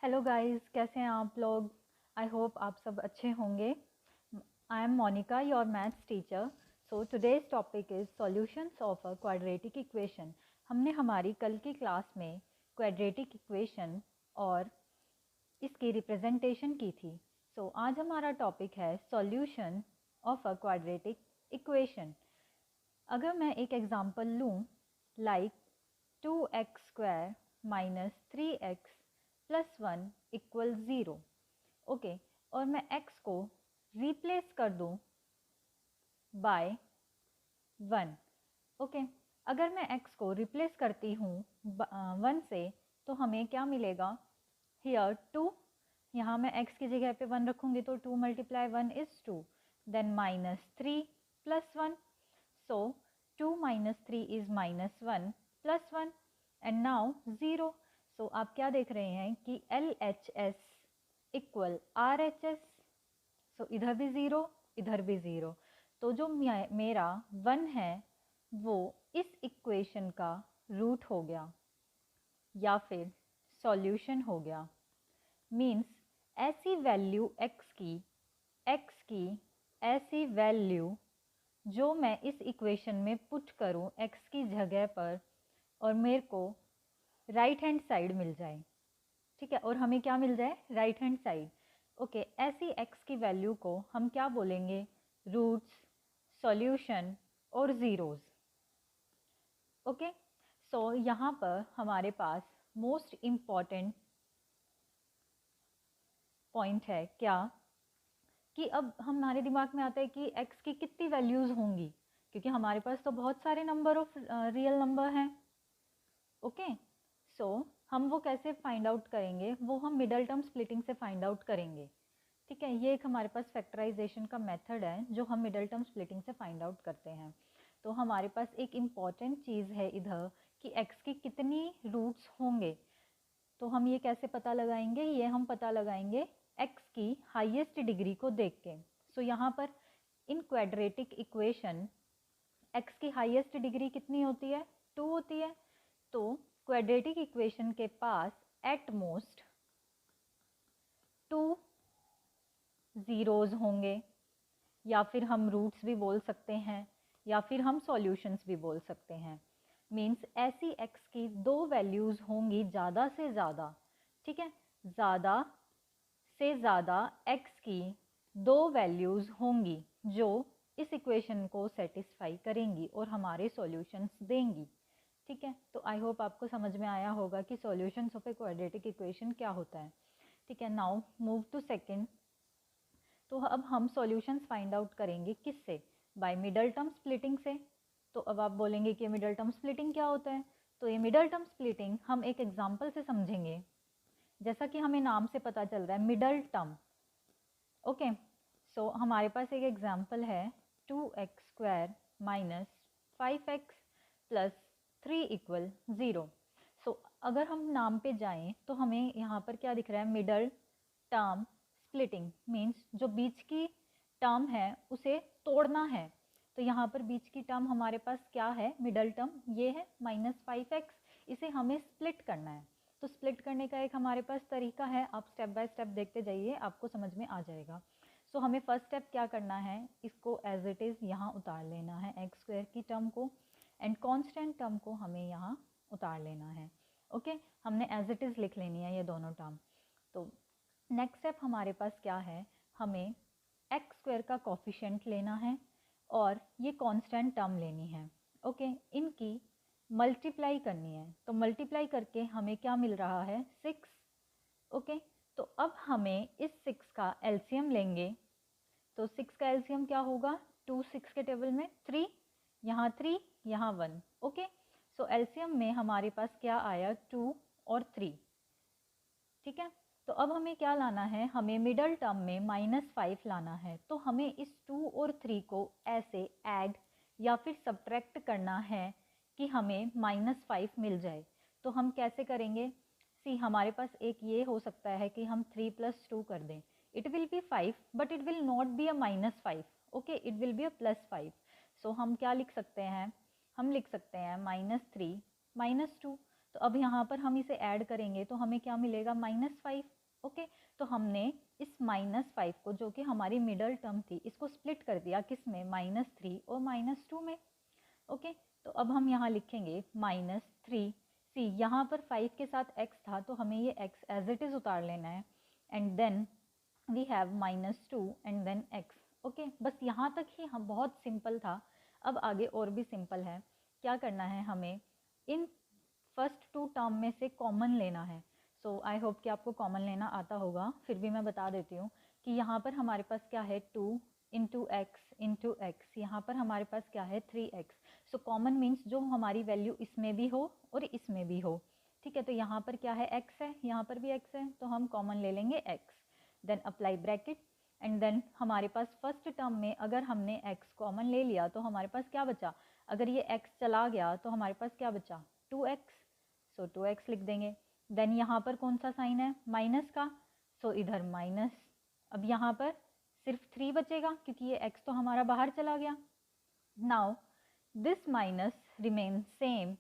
Hello guys, कैसे हैं आप लोग। आई होप आप सब अच्छे होंगे। I am Monika, your maths teacher. So today's topic is solutions of a quadratic equation. हमने हमारी कल की क्लास में क्वाड्रेटिक इक्वेशन और इसकी रिप्रेजेंटेशन की थी। सो आज हमारा टॉपिक है solution of a quadratic equation. अगर मैं एक एग्जांपल लूँ like 2x² minus 3x plus 1 equal 0। Okay, और मैं x को रिप्लेस कर दूं बाय 1। ओके, अगर मैं x को रिप्लेस करती हूँ 1 से तो हमें क्या मिलेगा। हियर 2, यहाँ मैं x की जगह पे 1 रखूँगी तो 2 multiply 1 is 2, then minus 3 plus 1। So 2 minus 3 is minus 1 plus 1 and now 0। So आप क्या देख रहे हैं कि LHS इक्वल RHS। सो इधर भी ज़ीरो, इधर भी ज़ीरो, तो जो मेरा 1 है वो इस इक्वेशन का रूट हो गया या फिर सॉल्यूशन हो गया। मीन्स ऐसी वैल्यू x की ऐसी वैल्यू जो मैं इस इक्वेशन में पुट करूं x की जगह पर और मेरे को राइट हैंड साइड मिल जाए। ठीक है, और हमें क्या मिल जाए, राइट हैंड साइड। ओके, ऐसी x की वैल्यू को हम क्या बोलेंगे, रूट्स, सॉल्यूशन और ज़ीरोज़। ओके, सो यहाँ पर हमारे पास मोस्ट इम्पॉर्टेंट पॉइंट है क्या कि अब हमारे दिमाग में आता है कि x की कितनी वैल्यूज़ होंगी, क्योंकि हमारे पास तो बहुत सारे नंबर ऑफ रियल नंबर हैं। ओके, सो हम वो कैसे फाइंड आउट करेंगे, वो हम मिडल टर्म स्प्लिटिंग से फाइंड आउट करेंगे। ठीक है, ये एक हमारे पास फैक्टराइजेशन का मेथड है जो हम मिडल टर्म स्प्लिटिंग से फाइंड आउट करते हैं। तो हमारे पास एक इम्पॉर्टेंट चीज़ है इधर कि x की कितनी रूट्स होंगे। तो हम ये कैसे पता लगाएंगे, ये हम पता लगाएंगे x की हाईएस्ट डिग्री को देख के। सो यहाँ पर इन क्वाड्रेटिक इक्वेशन x की हाईएस्ट डिग्री कितनी होती है, 2 होती है। तो क्वाड्रेटिक इक्वेशन के पास एट मोस्ट 2 ज़ीरोज़ होंगे, या फिर हम रूट्स भी बोल सकते हैं, या फिर हम सॉल्यूशंस भी बोल सकते हैं। मीन्स ऐसी x की 2 वैल्यूज़ होंगी ज़्यादा से ज़्यादा। ठीक है, ज़्यादा से ज़्यादा x की 2 वैल्यूज़ होंगी जो इस इक्वेशन को सेटिस्फाई करेंगी और हमारे सॉल्यूशंस देंगी। ठीक है, तो आई होप आपको समझ में आया होगा कि solutions of a quadratic equation क्या होता है। ठीक है, नाउ मूव टू सेकंड। तो अब हम सॉल्यूशंस फाइंड आउट करेंगे किससे, बाय मिडल टर्म स्प्लिटिंग से। तो अब आप बोलेंगे कि मिडल टर्म स्प्लिटिंग क्या होता है। तो ये मिडल टर्म स्प्लिटिंग हम एक एग्जांपल से समझेंगे। जैसा कि हमें नाम से पता चल रहा है मिडल टर्म। ओके, सो हमारे पास एक एग्जांपल है 2x² minus 5x plus 3 equal 0। सो अगर हम नाम पे जाएं तो हमें यहाँ पर क्या दिख रहा है, मिडल टर्म स्प्लिटिंग। मीन्स जो बीच की टर्म है उसे तोड़ना है। तो यहाँ पर बीच की टर्म हमारे पास क्या है, मिडल टर्म ये है -5x। इसे हमें स्प्लिट करना है। तो स्प्लिट करने का एक हमारे पास तरीका है, आप स्टेप बाय स्टेप देखते जाइए, आपको समझ में आ जाएगा। सो हमें फर्स्ट स्टेप क्या करना है, इसको एज इट इज़ यहाँ उतार लेना है, x² की टर्म को, एंड कांस्टेंट टर्म को हमें यहाँ उतार लेना है। ओके, हमने एज इट इज़ लिख लेनी है ये दोनों टर्म। तो नेक्स्ट स्टेप हमारे पास क्या है, हमें x² का कोफिशिएंट लेना है और ये कांस्टेंट टर्म लेनी है। ओके, इनकी मल्टीप्लाई करनी है। तो मल्टीप्लाई करके हमें क्या मिल रहा है, 6। ओके, तो अब हमें इस 6 का एलसीएम लेंगे। तो 6 का एलसीएम क्या होगा, 2 6 के टेबल में 3, यहाँ 3, यहाँ 1। ओके, सो एलसीएम में हमारे पास क्या आया, 2 और 3। ठीक है, तो अब हमें क्या लाना है, हमें मिडल टर्म में -5 लाना है। तो हमें इस 2 और 3 को ऐसे ऐड या फिर सब्ट्रैक्ट करना है कि हमें -5 मिल जाए। तो हम कैसे करेंगे, सी हमारे पास एक ये हो सकता है कि हम 3 + 2 कर दें। It will B 5 but it will not be a -5। Okay, it will be a +5। सो हम क्या लिख सकते हैं, हम लिख सकते हैं -3 - 2। तो अब यहाँ पर हम इसे ऐड करेंगे तो हमें क्या मिलेगा, -5। ओके, तो हमने इस -5 को, जो कि हमारी मिडल टर्म थी, इसको स्प्लिट कर दिया किस में, -3 और -2 में। ओके, तो अब हम यहाँ लिखेंगे -3। सी यहाँ पर 5 के साथ x था तो हमें ये x एज इट इज़ उतार लेना है, and then we have -2 and then x। Okay, बस यहाँ तक ही हम, बहुत सिंपल था। अब आगे और भी सिंपल है। क्या करना है, हमें इन फर्स्ट 2 टर्म में से कॉमन लेना है। सो आई होप कि आपको कॉमन लेना आता होगा, फिर भी मैं बता देती हूँ कि यहाँ पर हमारे पास क्या है, 2 इंटू एक्स, यहाँ पर हमारे पास क्या है, 3x। सो कॉमन मीन्स जो हमारी वैल्यू इसमें भी हो और इसमें भी हो। ठीक है, तो यहाँ पर क्या है, x है, यहाँ पर भी x है, तो हम कॉमन ले लेंगे x। Then apply bracket, and then हमारे पास फर्स्ट टर्म में अगर हमने x कॉमन ले लिया तो हमारे पास क्या बचा, अगर ये x चला गया तो हमारे पास क्या बचा, 2x। सो 2x लिख देंगे। देन यहाँ पर कौन सा साइन है, माइनस का, सो इधर माइनस। अब यहाँ पर सिर्फ 3 बचेगा क्योंकि ये x तो हमारा बाहर चला गया। Now this minus remain same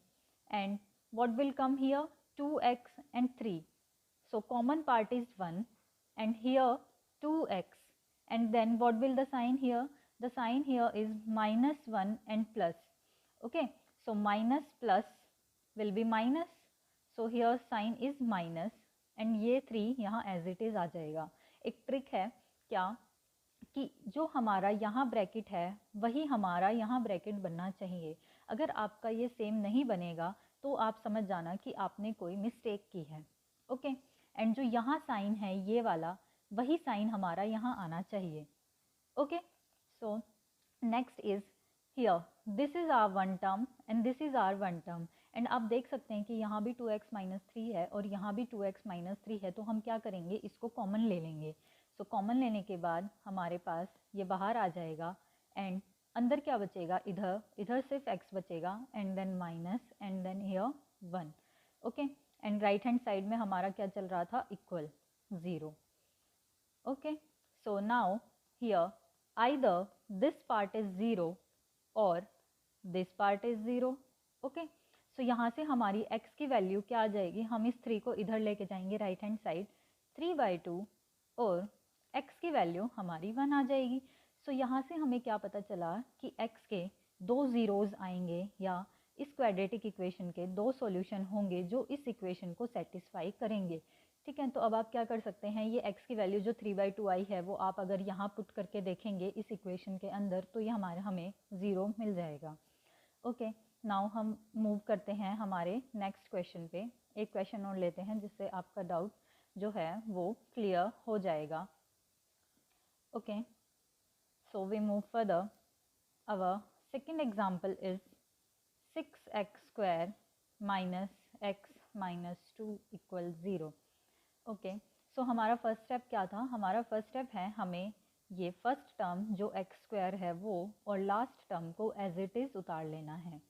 and what will come here, 2x and 3. So common part is 1 and here 2x, and then what will the sign here, the sign here is -1 and plus. Okay, so minus plus will be minus, so here sign is minus and ये 3 यहाँ as it is आ जाएगा। एक trick है क्या, कि जो हमारा यहाँ ब्रैकेट है वही हमारा यहाँ ब्रैकेट बनना चाहिए। अगर आपका ये सेम नहीं बनेगा तो आप समझ जाना कि आपने कोई मिस्टेक की है। ओके, एंड जो यहाँ साइन है ये वाला, वही साइन हमारा यहाँ आना चाहिए। Okay, so next is here, this is hour one term and this is hour one term, and आप देख सकते हैं कि यहाँ भी 2x - 3 है और यहाँ भी 2x - 3 है, तो हम क्या करेंगे, इसको कॉमन ले लेंगे। सो कॉमन लेने के बाद हमारे पास ये बाहर आ जाएगा एंड अंदर क्या बचेगा, इधर सिर्फ x बचेगा and then minus and then here 1। Okay, and right hand side में हमारा क्या चल रहा था, equal 0। Okay, so now here either this part is 0 or this part is 0। Okay, so यहाँ से हमारी x की वैल्यू क्या आ जाएगी, हम इस 3 को इधर लेके जाएंगे राइट हैंड साइड, 3/2 और x की वैल्यू हमारी 1 आ जाएगी। सो यहाँ से हमें क्या पता चला कि x के 2 ज़ीरोज़ आएंगे या इस क्वाड्रेटिक इक्वेशन के 2 सॉल्यूशन होंगे जो इस इक्वेशन को सेटिस्फाई करेंगे। ठीक है, तो अब आप क्या कर सकते हैं, ये x की वैल्यू जो 3/2 आई है वो आप अगर यहाँ पुट करके देखेंगे इस इक्वेशन के अंदर तो ये हमें 0 मिल जाएगा। ओके, नाउ हम मूव करते हैं हमारे नेक्स्ट क्वेश्चन पे। एक क्वेश्चन और लेते हैं जिससे आपका डाउट जो है वो क्लियर हो जाएगा। Okay, so we move further. Our second example is 6x square minus x minus 2 equal 0. Okay, सो हमारा फर्स्ट स्टेप क्या था, हमारा फर्स्ट स्टेप है हमें ये फर्स्ट टर्म जो x स्क्वायर है वो और लास्ट टर्म को एज इट इज़ उतार लेना है।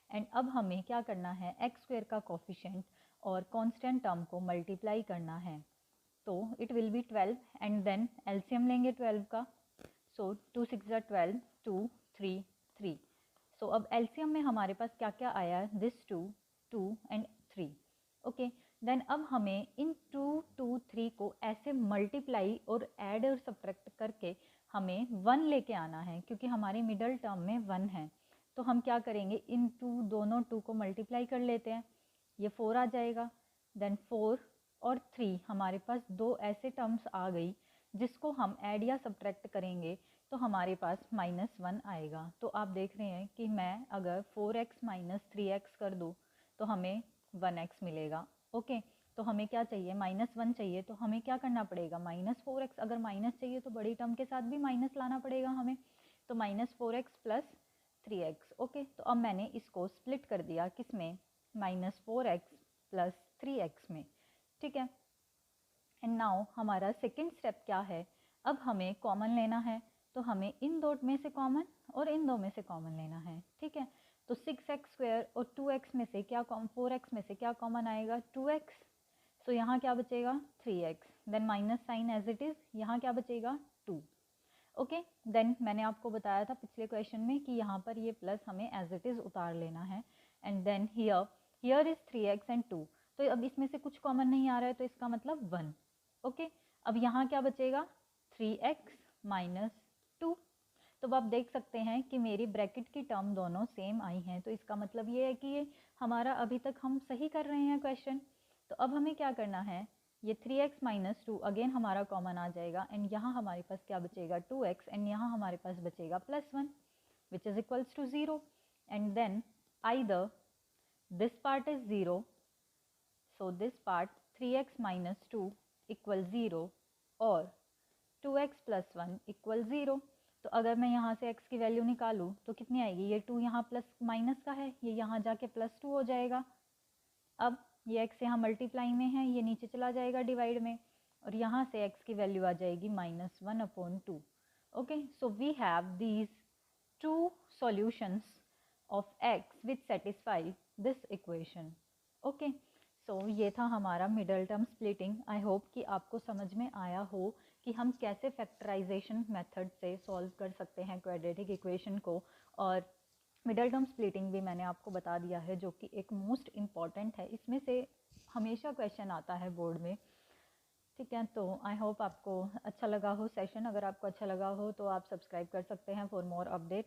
एंड अब हमें क्या करना है, x स्क्वायर का कोफिशिएंट और कांस्टेंट टर्म को मल्टीप्लाई करना है। तो it will be 12 and then LCM लेंगे 12 का। सो 2 6 12, 2 3 3। सो अब एलसीएम में हमारे पास क्या क्या आया, दिस 2 2 एंड 3। ओके, देन अब हमें इन 2 2 3 को ऐसे मल्टीप्लाई और ऐड और सब्ट्रैक्ट करके हमें 1 लेके आना है, क्योंकि हमारी मिडल टर्म में 1 है। तो हम क्या करेंगे, इन दोनों 2 को मल्टीप्लाई कर लेते हैं, ये 4 आ जाएगा। देन 4 और 3 हमारे पास 2 ऐसे टर्म्स आ गई जिसको हम ऐड या सब्ट्रैक्ट करेंगे तो हमारे पास -1 आएगा। तो आप देख रहे हैं कि मैं अगर 4x - 3x कर दूँ तो हमें 1x मिलेगा। ओके, तो हमें क्या चाहिए, -1 चाहिए, तो हमें क्या करना पड़ेगा, -4x। अगर माइनस चाहिए तो बड़ी टर्म के साथ भी माइनस लाना पड़ेगा हमें, तो -4x + 3x। ओके, तो अब मैंने इसको स्प्लिट कर दिया किस में, -4x + 3x में। ठीक है, एंड नाउ हमारा सेकेंड स्टेप क्या है, अब हमें कॉमन लेना है। तो हमें इन 2 में से कॉमन और इन 2 में से कॉमन लेना है। ठीक है, तो 6x स्क्वायर और 2x में से क्या 4x में से क्या कॉमन आएगा, 2x। सो यहाँ क्या बचेगा, 3x। Then minus sign as it is, यहाँ क्या बचेगा, 2। ओके, देन मैंने आपको बताया था पिछले क्वेश्चन में कि यहाँ पर ये प्लस हमें एज इट इज़ उतार लेना है। And then here here is 3x and 2, तो अब इसमें से कुछ कॉमन नहीं आ रहा है तो इसका मतलब 1। ओके, अब यहाँ क्या बचेगा 3x माइनस 2। तो अब आप देख सकते हैं कि मेरी ब्रैकेट की टर्म दोनों सेम आई हैं, तो इसका मतलब ये है कि ये हमारा अभी तक हम सही कर रहे हैं क्वेश्चन। तो अब हमें क्या करना है, ये 3x माइनस 2 अगेन हमारा कॉमन आ जाएगा एंड यहाँ हमारे पास क्या बचेगा 2x एंड यहाँ हमारे पास बचेगा +1 which is equals to 0 and then either this part is 0, so this part 3x minus 2 equal 0 और 2x plus 1 equal 0। तो अगर मैं यहाँ से x की वैल्यू निकालूँ तो कितनी आएगी, ये 2 यहाँ प्लस माइनस का है, ये यहाँ जाके +2 हो जाएगा। अब ये x यहाँ मल्टीप्लाई में है, ये नीचे चला जाएगा डिवाइड में, और यहाँ से x की वैल्यू आ जाएगी -1/2। Okay, so we have these 2 solutions of x which satisfy this equation. Okay, so ये था हमारा middle term splitting. I hope कि आपको समझ में आया हो कि हम कैसे फैक्टराइजेशन मेथड से सॉल्व कर सकते हैं क्वाड्रेटिक इक्वेशन को, और मिडल टर्म स्प्लिटिंग भी मैंने आपको बता दिया है जो कि एक मोस्ट इम्पॉर्टेंट है, इसमें से हमेशा क्वेश्चन आता है बोर्ड में। ठीक है, तो आई होप आपको अच्छा लगा हो सेशन। अगर आपको अच्छा लगा हो तो आप सब्सक्राइब कर सकते हैं फॉर मोर अपडेट।